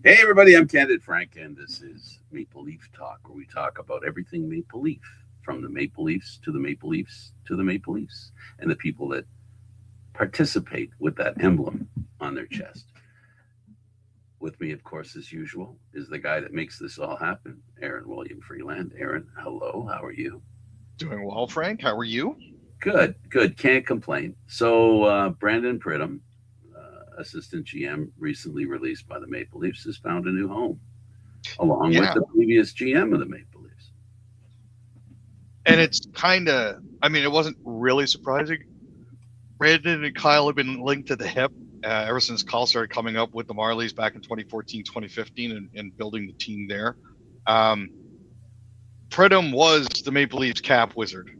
Hey, everybody, I'm Candid Frank, and this is Maple Leaf Talk, where we talk about everything Maple Leaf, from the Maple Leafs to the Maple Leafs to the Maple Leafs, and the people that participate with that emblem on their chest. With me, of course, as usual, is the guy that makes this all happen, Aaron William Freeland. Aaron, hello, how are you? Doing well, Frank. How are you? Good, good, can't complain. So, Brandon Pridham, assistant GM, recently released by the Maple Leafs, has found a new home, along with Yeah, the previous GM of the Maple Leafs. and it's kind of, I mean, it wasn't really surprising. Brandon and Kyle have been linked to the hip ever since Kyle started coming up with the Marlies back in 2014, 2015, and building the team there. Um, Pridham was the Maple Leafs cap wizard.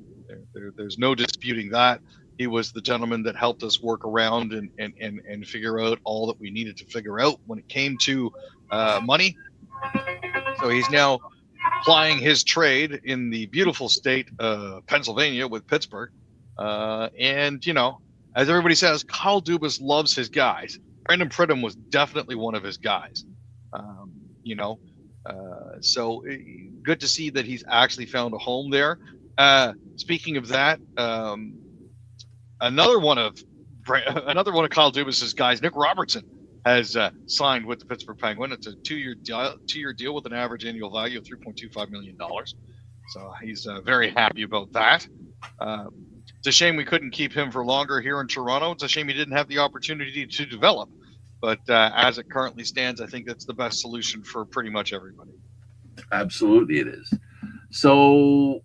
There's no disputing that. He was the gentleman that helped us work around and figure out all that we needed to figure out when it came to money. So he's now plying his trade in the beautiful state of Pennsylvania with Pittsburgh. And, as everybody says, Kyle Dubas loves his guys. Brandon Pridham was definitely one of his guys. Um, you know, so good to see that he's actually found a home there. Speaking of that, another one of another one of Kyle Dubas's guys, Nick Robertson, has signed with the Pittsburgh Penguin. It's a two-year deal with an average annual value of $3.25 million. So he's very happy about that. It's a shame we couldn't keep him for longer here in Toronto. It's a shame he didn't have the opportunity to develop. But as it currently stands, I think that's the best solution for pretty much everybody. Absolutely, it is. So,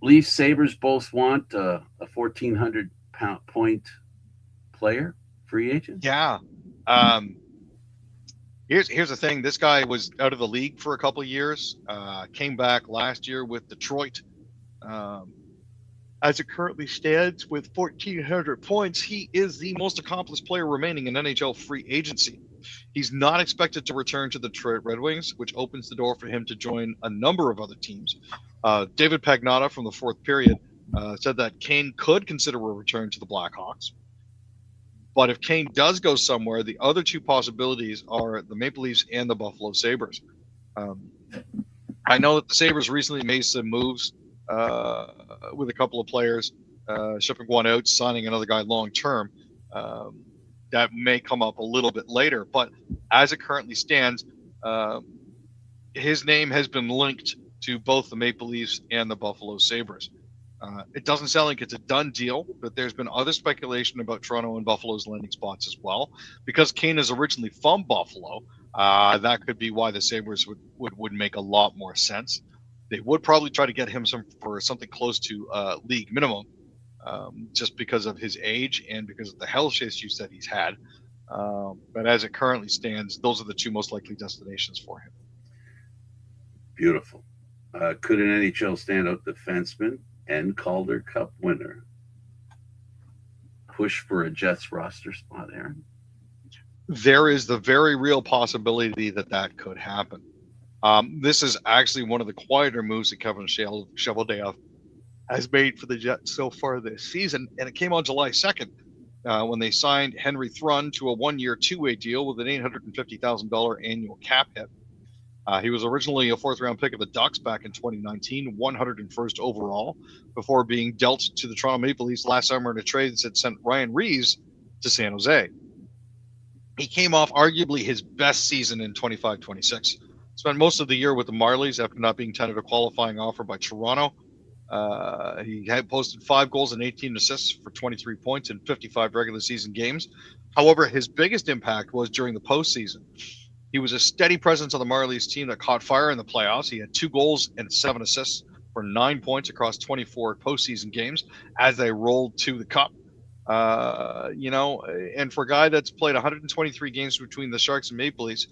Leafs Sabres both want a 1,400 point player, free agent. Yeah. Um, here's the thing. This guy was out of the league for a couple of years. Came back last year with Detroit. Um, as it currently stands, with 1,400 points, he is the most accomplished player remaining in NHL free agency. He's not expected to return to the Detroit Red Wings, which opens the door for him to join a number of other teams. David Pagnotta from the fourth period said that Kane could consider a return to the Blackhawks. But if Kane does go somewhere, the other two possibilities are the Maple Leafs and the Buffalo Sabres. Um, I know that the Sabres recently made some moves uh, with a couple of players, shipping one out, signing another guy long term. Um, that may come up a little bit later, but as it currently stands, um, his name has been linked to both the Maple Leafs and the Buffalo Sabres. It doesn't sound like it's a done deal, but there's been other speculation about Toronto and Buffalo's landing spots as well. Because Kane is originally from Buffalo, that could be why the Sabres would make a lot more sense. They would probably try to get him for something close to league minimum, just because of his age and because of the health issues that he's had. But as it currently stands, those are the two most likely destinations for him. Beautiful. Could an NHL standout defenseman and Calder Cup winner push for a Jets roster spot, Aaron? There is the very real possibility that that could happen. This is actually one of the quieter moves that Kevin Cheveldayoff has made for the Jets so far this season, and it came on July 2nd when they signed Henry Thrun to a one-year, two-way deal with an $850,000 annual cap hit. He was originally a fourth-round pick of the Ducks back in 2019, 101st overall, before being dealt to the Toronto Maple Leafs last summer in a trade that sent Ryan Reeves to San Jose. He came off arguably his best season in 25-26. Spent most of the year with the Marlies after not being tendered a qualifying offer by Toronto. He had posted 5 goals and 18 assists for 23 points in 55 regular season games. However, his biggest impact was during the postseason. He was a steady presence on the Marlies team that caught fire in the playoffs. He had 2 goals and 7 assists for 9 points across 24 postseason games as they rolled to the Cup. And for a guy that's played 123 games between the Sharks and Maple Leafs,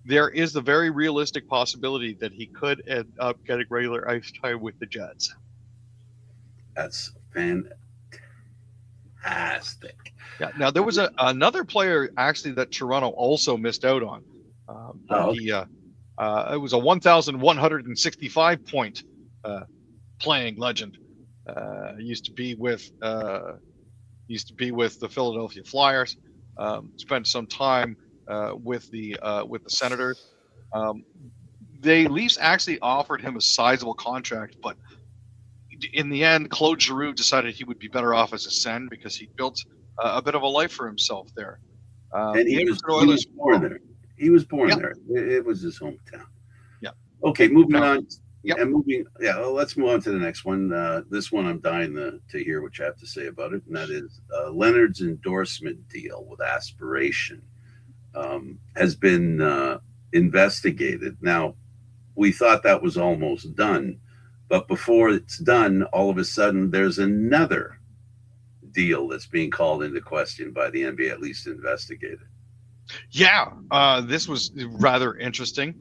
there is the very realistic possibility that he could end up getting regular ice time with the Jets. That's fantastic. Yeah. Now there was another player actually that Toronto also missed out on. Oh, okay. It was a 1,165 point playing legend. Used to be with the Philadelphia Flyers. Spent some time with the Senators. The Leafs actually offered him a sizable contract, but in the end, Claude Giroux decided he would be better off as a Sen because he built a bit of a life for himself there. And the he was Oilers, born there. He was born Yep. there. It was his hometown. Yeah. Okay, moving on. Yep. And moving. Yeah, well, let's move on to the next one. This one I'm dying to hear what you have to say about it, and that is Leonard's endorsement deal with Aspiration has been investigated. Now, we thought that was almost done, but before it's done, all of a sudden there's another deal that's being called into question by the NBA, at least investigated. Yeah, this was rather interesting.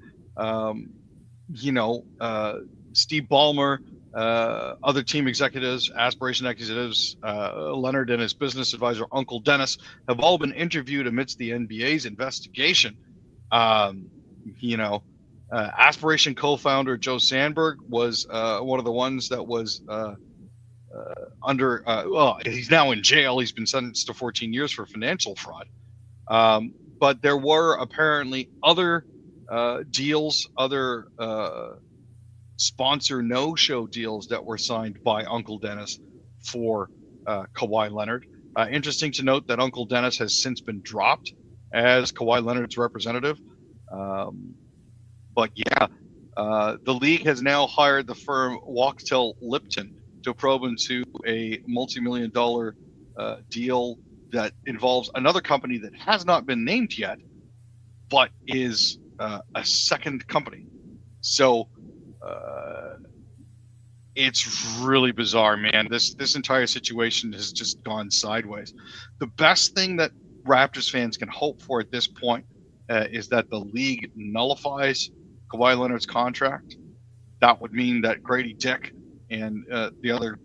Steve Ballmer, other team executives, Aspiration executives, Leonard and his business advisor, Uncle Dennis, have all been interviewed amidst the NBA's investigation. Aspiration co-founder Joe Sandberg was one of the ones that was he's now in jail. He's been sentenced to 14 years for financial fraud. But there were apparently other deals, other sponsor no-show deals that were signed by Uncle Dennis for Kawhi Leonard. Interesting to note that Uncle Dennis has since been dropped as Kawhi Leonard's representative. But yeah, the league has now hired the firm Wachtell Lipton to probe into a multi-million-dollar deal that involves another company that has not been named yet, but is a second company. So it's really bizarre, man. This entire situation has just gone sideways. The best thing that Raptors fans can hope for at this point is that the league nullifies Kawhi Leonard's contract. That would mean that Grady Dick and the other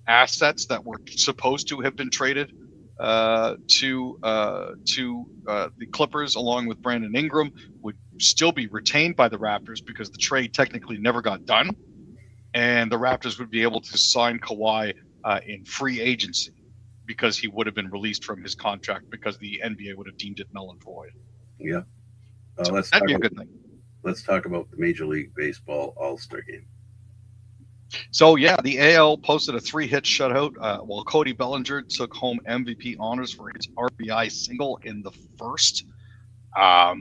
assets that were supposed to have been traded to the Clippers, along with Brandon Ingram, would still be retained by the Raptors because the trade technically never got done, and the Raptors would be able to sign Kawhi in free agency because he would have been released from his contract because the NBA would have deemed it null and void. Yeah, so that'd be a good thing. Let's talk about the Major League Baseball All-Star Game. So yeah, the AL posted a 3-hit shutout while Cody Bellinger took home MVP honors for his RBI single in the first. I'll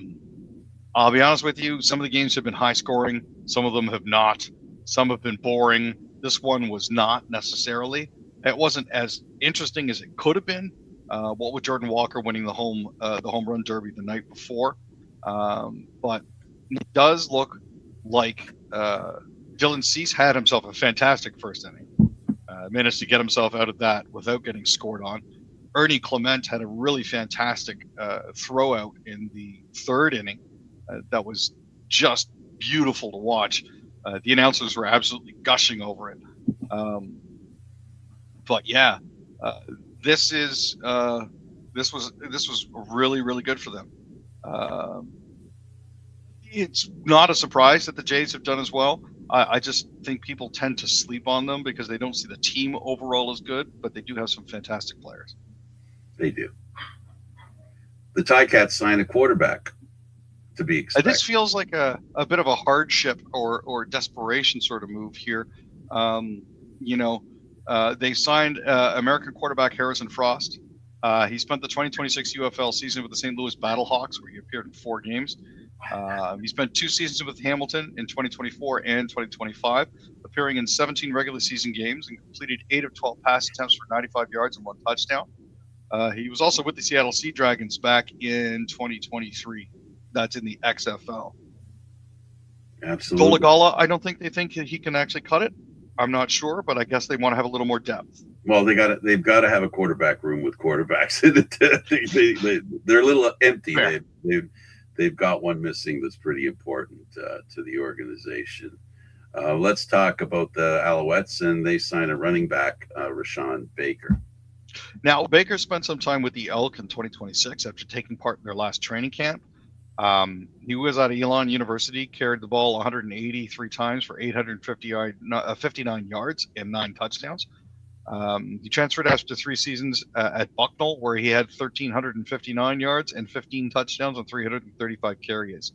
be honest with you, some of the games have been high scoring, some of them have not. Some have been boring. This one was not necessarily. It wasn't as interesting as it could have been. What with Jordan Walker winning the home run derby the night before, but it does look like Dylan Cease had himself a fantastic first inning. Managed to get himself out of that without getting scored on. Ernie Clement had a really fantastic throw out in the third inning that was just beautiful to watch. The announcers were absolutely gushing over it. But yeah, this was really, really good for them. It's not a surprise that the Jays have done as well. I just think people tend to sleep on them because they don't see the team overall as good, but they do have some fantastic players. They do. The Ticats signed a quarterback to be expected. This feels like a bit of a hardship or desperation sort of move here. They signed American quarterback Harrison Frost. He spent the 2026 UFL season with the St. Louis Battlehawks, where he appeared in 4 games. He spent 2 seasons with Hamilton in 2024 and 2025, appearing in 17 regular season games and completed 8 of 12 pass attempts for 95 yards and 1 touchdown. He was also with the Seattle Sea Dragons back in 2023. That's in the XFL. Absolutely. Dolegala, I don't think they think he can actually cut it. I'm not sure, but I guess they want to have a little more depth. Well, they've got to have a quarterback room with quarterbacks. They're a little empty. They've got one missing that's pretty important to the organization. Let's talk about the Alouettes, and they signed a running back, Rashawn Baker. Now, Baker spent some time with the Elk in 2026 after taking part in their last training camp. He was at Elon University, carried the ball 183 times for 859 yards and 9 touchdowns. He transferred after 3 seasons at Bucknell, where he had 1,359 yards and 15 touchdowns on 335 carries.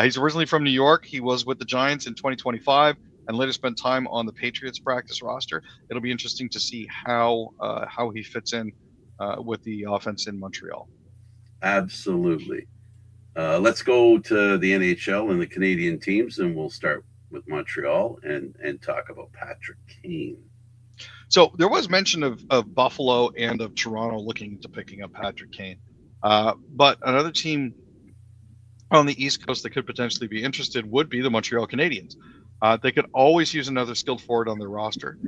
He's originally from New York. He was with the Giants in 2025 and later spent time on the Patriots practice roster. It'll be interesting to see how he fits in with the offense in Montreal. Absolutely. Let's go to the NHL and the Canadian teams, and we'll start with Montreal and talk about Patrick Kane. So there was mention of Buffalo and of Toronto looking into picking up Patrick Kane. But another team on the East Coast that could potentially be interested would be the Montreal Canadiens. They could always use another skilled forward on their roster.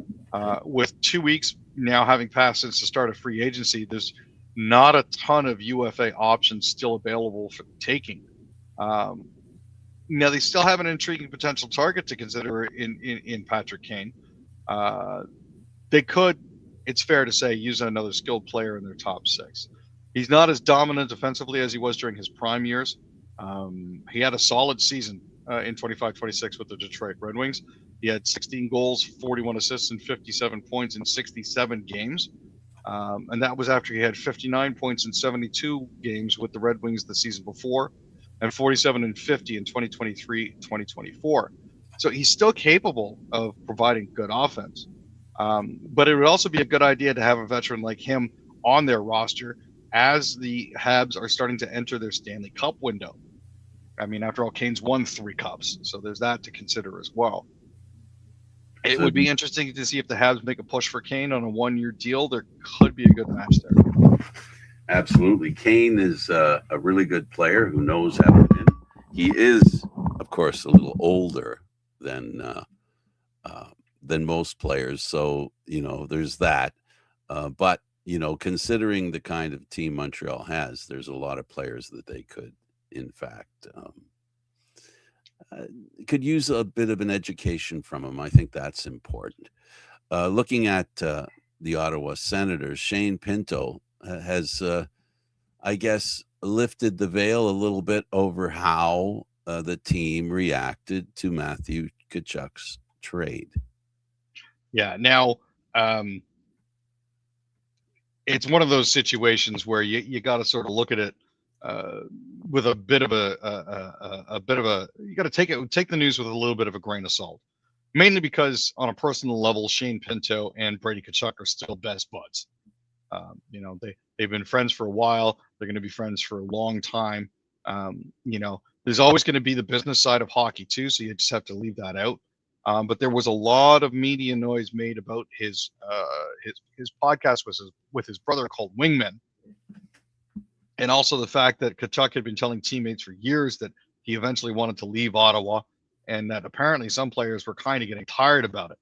With 2 weeks now having passed since the start of free agency, there's not a ton of UFA options still available for taking. Now, they still have an intriguing potential target to consider in Patrick Kane. They could, it's fair to say, use another skilled player in their top 6. He's not as dominant defensively as he was during his prime years. He had a solid season in 25-26 with the Detroit Red Wings. He had 16 goals, 41 assists, and 57 points in 67 games. And that was after he had 59 points in 72 games with the Red Wings the season before, and 47 and 50 in 2023-2024. So he's still capable of providing good offense. But it would also be a good idea to have a veteran like him on their roster as the Habs are starting to enter their Stanley Cup window. I mean, after all, Kane's won 3 cups, so there's that to consider as well. It would be interesting to see if the Habs make a push for Kane on a 1-year deal. There could be a good match there. Absolutely. Kane is a really good player who knows how to win. He is, of course, a little older than most players. So, there's that. But, considering the kind of team Montreal has, there's a lot of players that they could, in fact, could use a bit of an education from him. I think that's important. Looking at the Ottawa Senators, Shane Pinto has, I guess, lifted the veil a little bit over how the team reacted to Matthew Tkachuk's trade. Yeah. Now, it's one of those situations where you got to sort of look at it with a bit of you got to take the news with a little bit of a grain of salt, mainly because on a personal level, Shane Pinto and Brady Tkachuk are still best buds. They've been friends for a while. They're going to be friends for a long time. There's always going to be the business side of hockey too, so you just have to leave that out. But there was a lot of media noise made about his podcast with his brother called Wingman, and also the fact that Tkachuk had been telling teammates for years that he eventually wanted to leave Ottawa, and that apparently some players were kind of getting tired about it.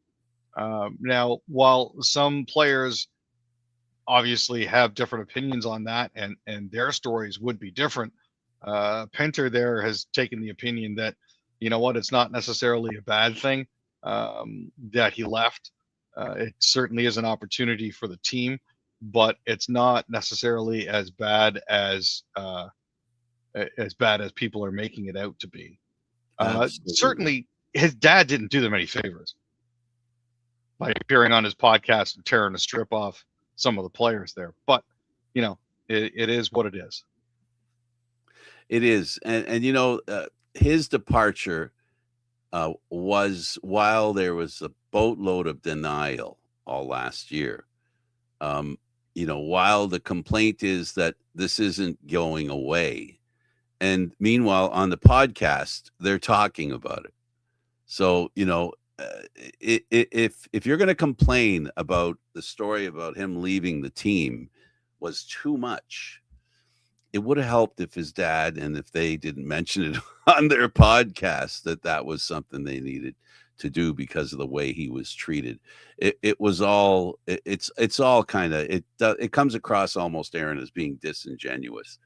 Now, while some players obviously have different opinions on that, and their stories would be different, Pinter there has taken the opinion that, it's not necessarily a bad thing that he left. It certainly is an opportunity for the team, but it's not necessarily as bad as people are making it out to be. Certainly, his dad didn't do them any favors by appearing on his podcast and tearing a strip off some of the players there. But, it is what it is. It is. And his departure was while there was a boatload of denial all last year. While the complaint is that this isn't going away. And meanwhile, on the podcast, they're talking about it. So, if you're going to complain about the story about him leaving the team was too much, it would have helped if his dad, and if they didn't mention it on their podcast, that was something they needed to do because of the way he was treated. It's all kind of, it comes across almost, Aaron, as being disingenuous,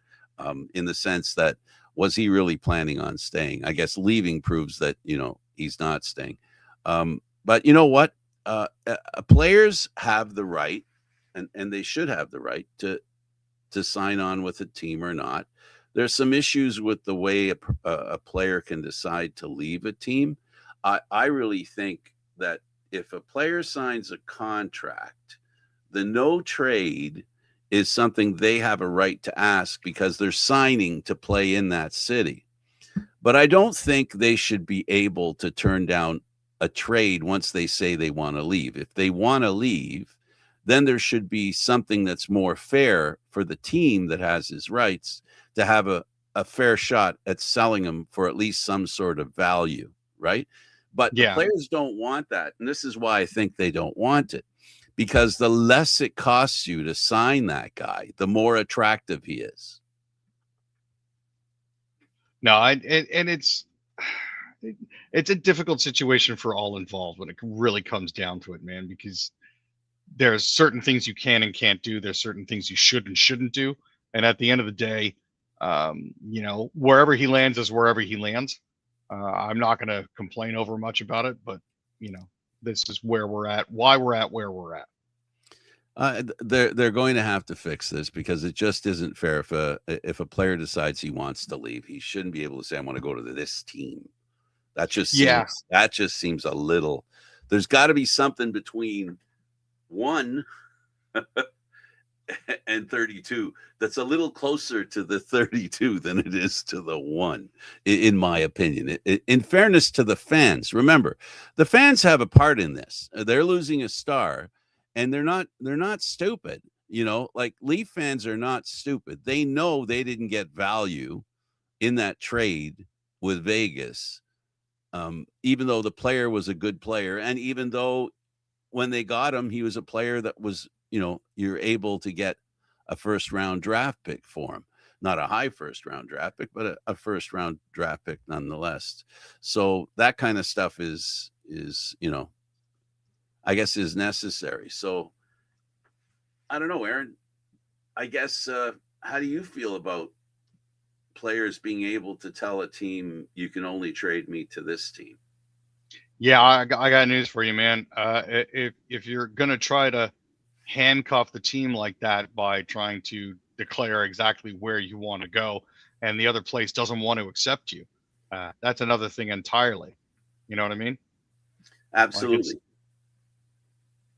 in the sense that, was he really planning on staying? I guess leaving proves that, he's not staying. But you know what? Players have the right, and they should have the right to sign on with a team or not. There's some issues with the way a player can decide to leave a team. I really think that if a player signs a contract The no trade is something they have a right to ask because they're signing to play in that city. But I don't think they should be able to turn down a trade once they say they want to leave. If they want to leave, then there should be something that's more fair for the team that has his rights to have a fair shot at selling him for at least some sort of value, right? But the players don't want that. And this is why I think they don't want it. Because the less it costs you to sign that guy, the more attractive he is. No, and it's a difficult situation for all involved when it really comes down to it, man, because there's certain things you can and can't do. There's certain things you should and shouldn't do. And at the end of the day, wherever he lands is wherever he lands. I'm not going to complain over much about it, but this is where we're at, why we're at where we're at. They're going to have to fix this because it just isn't fair. If a player decides he wants to leave, he shouldn't be able to say, "I want to go to this team." That just seems a little. There's got to be something between 1 and 32 that's a little closer to the 32 than it is to the 1, in my opinion. In fairness to the fans, remember, the fans have a part in this. They're losing a star. And they're not stupid, like Leaf fans are not stupid. They know they didn't get value in that trade with Vegas, even though the player was a good player. And even though when they got him, he was a player that was, you're able to get a first round draft pick for him, not a high first round draft pick, but a first round draft pick nonetheless. So that kind of stuff is, I guess is necessary. So I don't know, Aaron, I guess, how do you feel about players being able to tell a team you can only trade me to this team? Yeah, I got news for you, man. If you're going to try to handcuff the team like that by trying to declare exactly where you want to go and the other place doesn't want to accept you, that's another thing entirely. You know what I mean? Absolutely.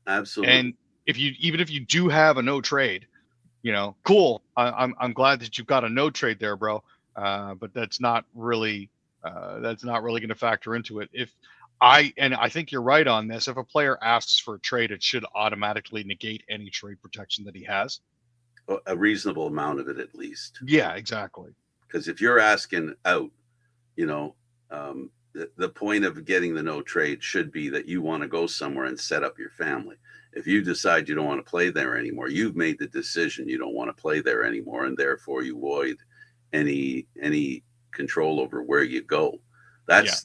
Absolutely. And even if you do have a no trade, cool. I'm glad that you've got a no trade there, bro. But that's not really going to factor into it. I think you're right on this. If a player asks for a trade, it should automatically negate any trade protection that he has. A reasonable amount of it, at least. Yeah, exactly. Because if you're asking out, the point of getting the no trade should be that you want to go somewhere and set up your family. If you decide you don't want to play there anymore, you've made the decision you don't want to play there anymore, and therefore you void any control over where you go. That's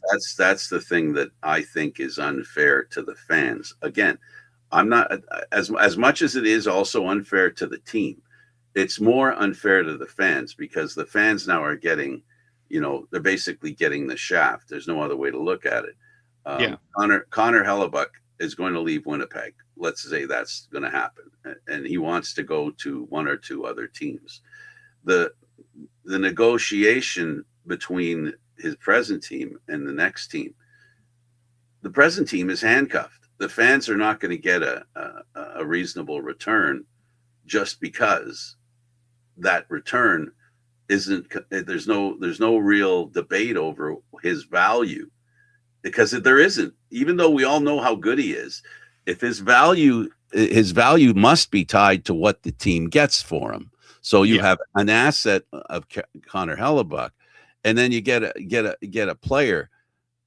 the thing that I think is unfair to the fans. Again, I'm not as much as it is also unfair to the team. It's more unfair to the fans because the fans now are getting, they're basically getting the shaft. There's no other way to look at it. Connor Hellebuck is going to leave Winnipeg. Let's say that's going to happen. And he wants to go to one or two other teams. The negotiation between his present team and the next team, the present team is handcuffed. The fans are not going to get a reasonable return just because that return isn't, there's no real debate over his value, because there isn't. Even though we all know how good he is, if his value must be tied to what the team gets for him. So you have an asset of Connor Hellebuck, and then you get a player.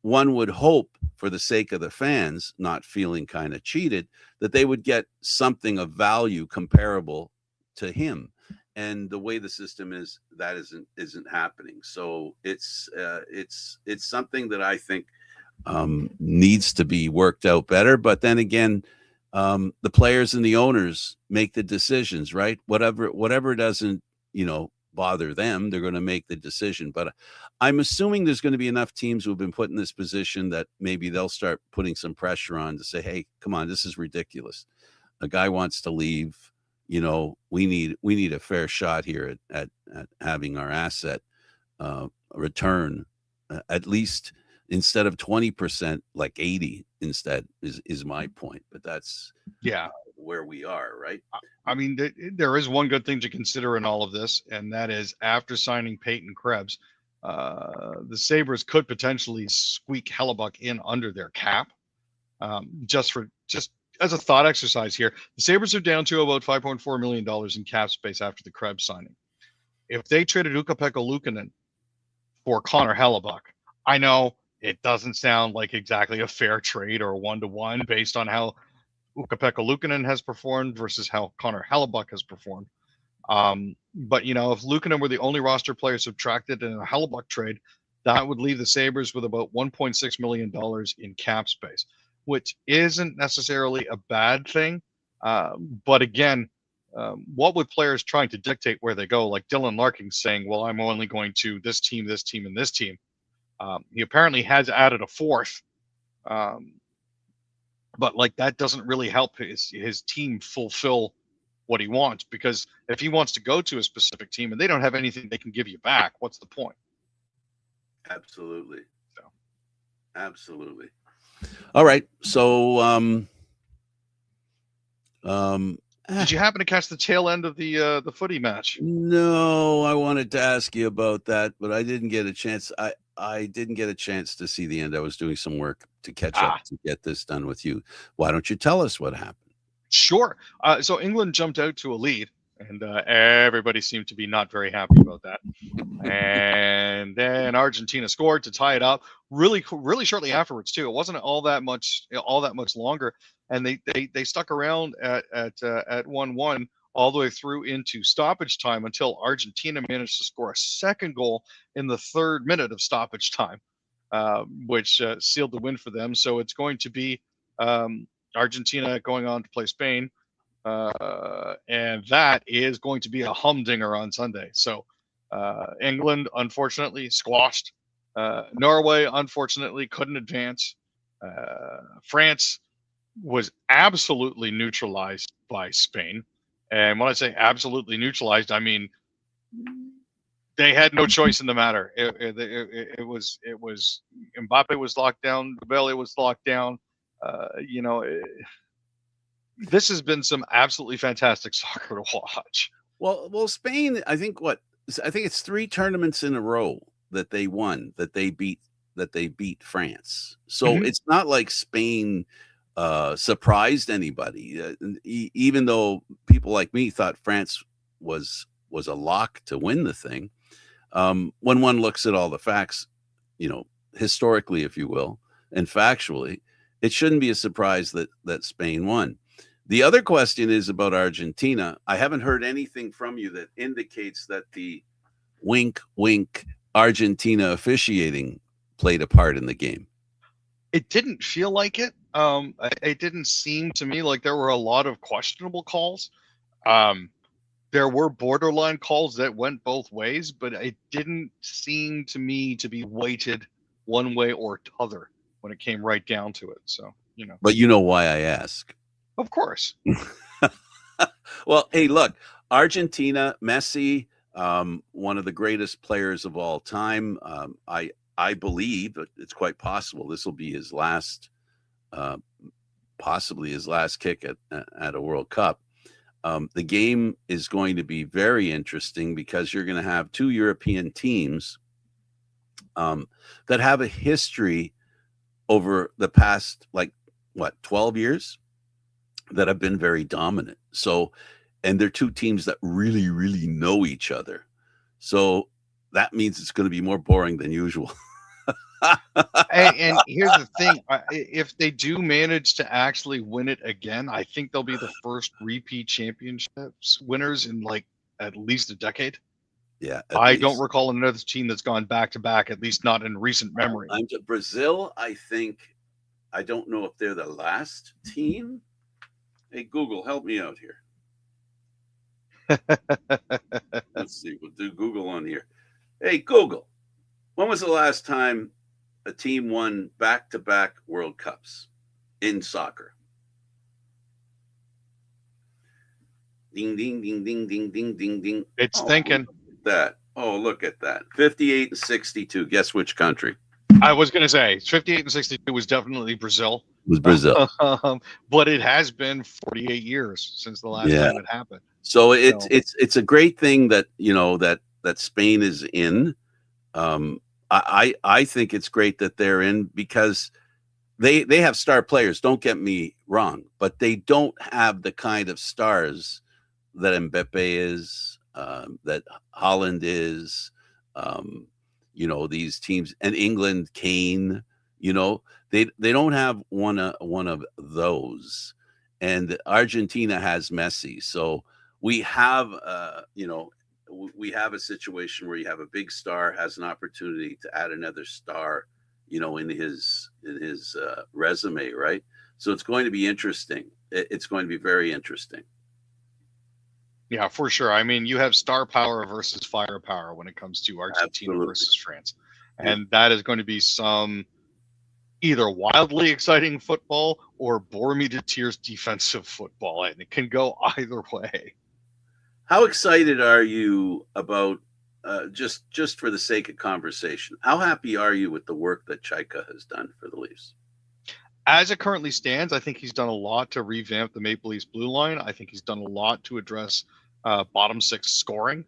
One would hope, for the sake of the fans not feeling kind of cheated, that they would get something of value comparable to him. And the way the system is, that isn't happening. So it's something that I think needs to be worked out better. But then again, the players and the owners make the decisions, right? Whatever doesn't, bother them, they're going to make the decision. But I'm assuming there's going to be enough teams who have been put in this position that maybe they'll start putting some pressure on to say, hey, come on, this is ridiculous. A guy wants to leave. We need a fair shot here at having our asset return, at least instead of 20%, like 80 instead is my point. But that's where we are, right? I mean, there is one good thing to consider in all of this, and that is after signing Peyton Krebs, the Sabres could potentially squeak Hellebuck in under their cap. Just as a thought exercise here, the Sabres are down to about $5.4 million in cap space after the Krebs signing. If they traded Ukko-Pekka Luukkonen for Connor Hellebuck, I know it doesn't sound like exactly a fair trade or a one-to-one based on how Ukko-Pekka Luukkonen has performed versus how Connor Hellebuck has performed. But, you know, if Luukkonen were the only roster player subtracted in a Hellebuck trade, that would leave the Sabres with about $1.6 million in cap space, which isn't necessarily a bad thing. But again, what with players trying to dictate where they go, like Dylan Larkin saying, well, I'm only going to this team, and this team. He apparently has added a fourth. But like that doesn't really help his team fulfill what he wants, because if he wants to go to a specific team and they don't have anything they can give you back, what's the point? Absolutely. So. Absolutely. All right. So did you happen to catch the tail end of the footy match? No, I wanted to ask you about that, but I didn't get a chance. I didn't get a chance to see the end. I was doing some work to catch up to get this done with you. Why don't you tell us what happened? Sure. So England jumped out to a lead, and everybody seemed to be not very happy about that. And then Argentina scored to tie it up really shortly afterwards too. It wasn't all that much longer, and they stuck around at 1-1 all the way through into stoppage time until Argentina managed to score a second goal in the 3rd minute of stoppage time, which sealed the win for them. So it's going to be Argentina going on to play Spain, and that is going to be a humdinger on Sunday. So England, unfortunately, squashed. Norway, unfortunately, couldn't advance. France was absolutely neutralized by Spain. And when I say absolutely neutralized, I mean they had no choice in the matter. It was Mbappe was locked down, Dubas was locked down. This has been some absolutely fantastic soccer to watch. Well, Spain, I think it's 3 tournaments in a row that they won, that they beat France. So It's not like Spain surprised anybody, even though people like me thought France was a lock to win the thing. When one looks at all the facts, historically, if you will, and factually, it shouldn't be a surprise that Spain won. The other question is about Argentina. I haven't heard anything from you that indicates that the wink, wink Argentina officiating played a part in the game. It didn't feel like it. It didn't seem to me like there were a lot of questionable calls. There were borderline calls that went both ways, but it didn't seem to me to be weighted one way or t'other when it came right down to it. So, But you know why I ask. Of course. Well, hey, look, Argentina, Messi, one of the greatest players of all time. I believe it's quite possible this will be his last, possibly his last kick at a World Cup. The game is going to be very interesting because you're going to have 2 European teams that have a history over the past, 12 years that have been very dominant. So, and they're 2 teams that really, really know each other. So that means it's going to be more boring than usual. and here's the thing. If they do manage to actually win it again, I think they'll be the first repeat championships winners in at least a decade. Yeah. I don't recall another team that's gone back to back, at least not in recent memory. Brazil, I think, I don't know if they're the last team. Hey, Google, help me out here. Let's see. We'll do Google on here. Hey, Google, when was the last time a team won back-to-back World Cups in soccer? Ding, ding, ding, ding, ding, ding, ding, ding. It's thinking. Look at that. 58 and 62. Guess which country? I was going to say 58 and 62 was definitely Brazil. It was Brazil. But it has been 48 years since the last Yeah. time it happened. So it's a great thing that, you know, that Spain is in. I think it's great that they're in because they have star players. Don't get me wrong, but they don't have the kind of stars that Mbappe is, that Holland is, you know, these teams, and England, Kane, you know, they don't have one of those, and Argentina has Messi. So we have, you know, we have a situation where you have a big star has an opportunity to add another star, you know, in his resume, right? So it's going to be interesting. It's going to be very interesting. Yeah, for sure. I mean, you have star power versus firepower when it comes to Argentina Absolutely. versus France. And that is going to be some either wildly exciting football or bore me to tears defensive football. And it can go either way. How excited are you about, just for the sake of conversation, how happy are you with the work that Chaika has done for the Leafs? As it currently stands, I think he's done a lot to revamp the Maple Leafs blue line. I think he's done a lot to address bottom six scoring,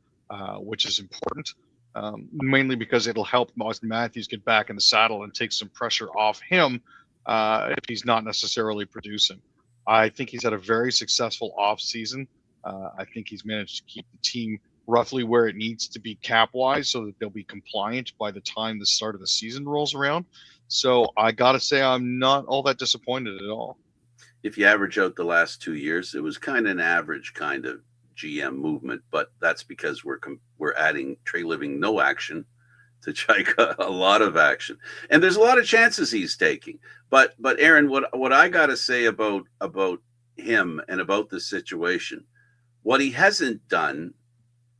which is important, mainly because it'll help Austin Matthews get back in the saddle and take some pressure off him if he's not necessarily producing. I think he's had a very successful offseason. I think he's managed to keep the team roughly where it needs to be cap-wise so that they'll be compliant by the time the start of the season rolls around. So I got to say I'm not all that disappointed at all. If you average out the last 2 years, it was kind of an average kind of GM movement, but that's because we're adding Trey Living no action to Chaika a lot of action, and there's a lot of chances he's taking. But Aaron, what I got to say about him and about this situation, what he hasn't done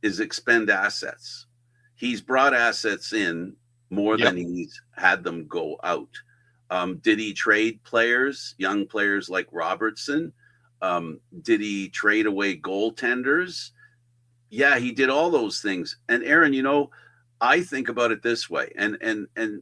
is expend assets. He's brought assets in more than he's had them go out. Did he trade players, young players like Robertson? Did he trade away goaltenders? Yeah, he did all those things. And Aaron, you know, I think about it this way, and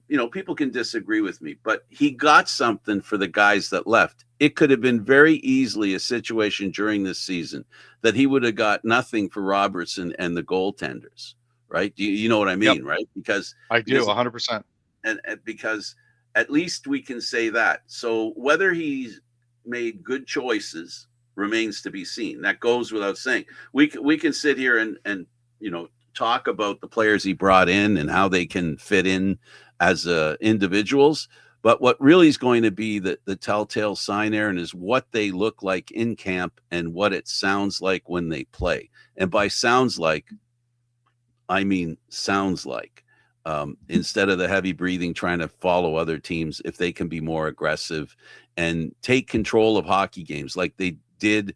you know, people can disagree with me, but he got something for the guys that left. It could have been very easily a situation during this season that he would have got nothing for Robertson and the goaltenders, right? You know what I mean, right? Because I do 100%. And because at least we can say that. So whether he's made good choices remains to be seen. That goes without saying. We can sit here and you know, talk about the players he brought in and how they can fit in as individuals. But what really is going to be the telltale sign, Aaron, is what they look like in camp and what it sounds like when they play. And by sounds like, I mean sounds like. Instead of the heavy breathing, trying to follow other teams, if they can be more aggressive and take control of hockey games like they did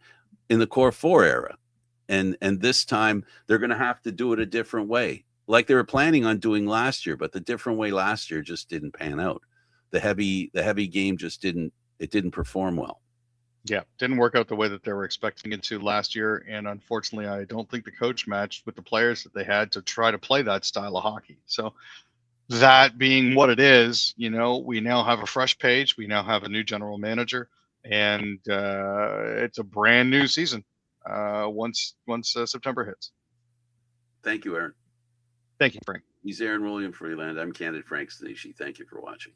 in the Core 4 era. And this time they're going to have to do it a different way, like they were planning on doing last year, but the different way last year just didn't pan out. The heavy game just didn't perform well. Yeah, didn't work out the way that they were expecting it to last year. And unfortunately, I don't think the coach matched with the players that they had to try to play that style of hockey. So that being what it is, you know, we now have a fresh page. We now have a new general manager, and it's a brand new season once September hits. Thank you, Aaron. Thank you, Frank. He's Aaron William Freeland. I'm Candid Frank Stanishi. Thank you for watching.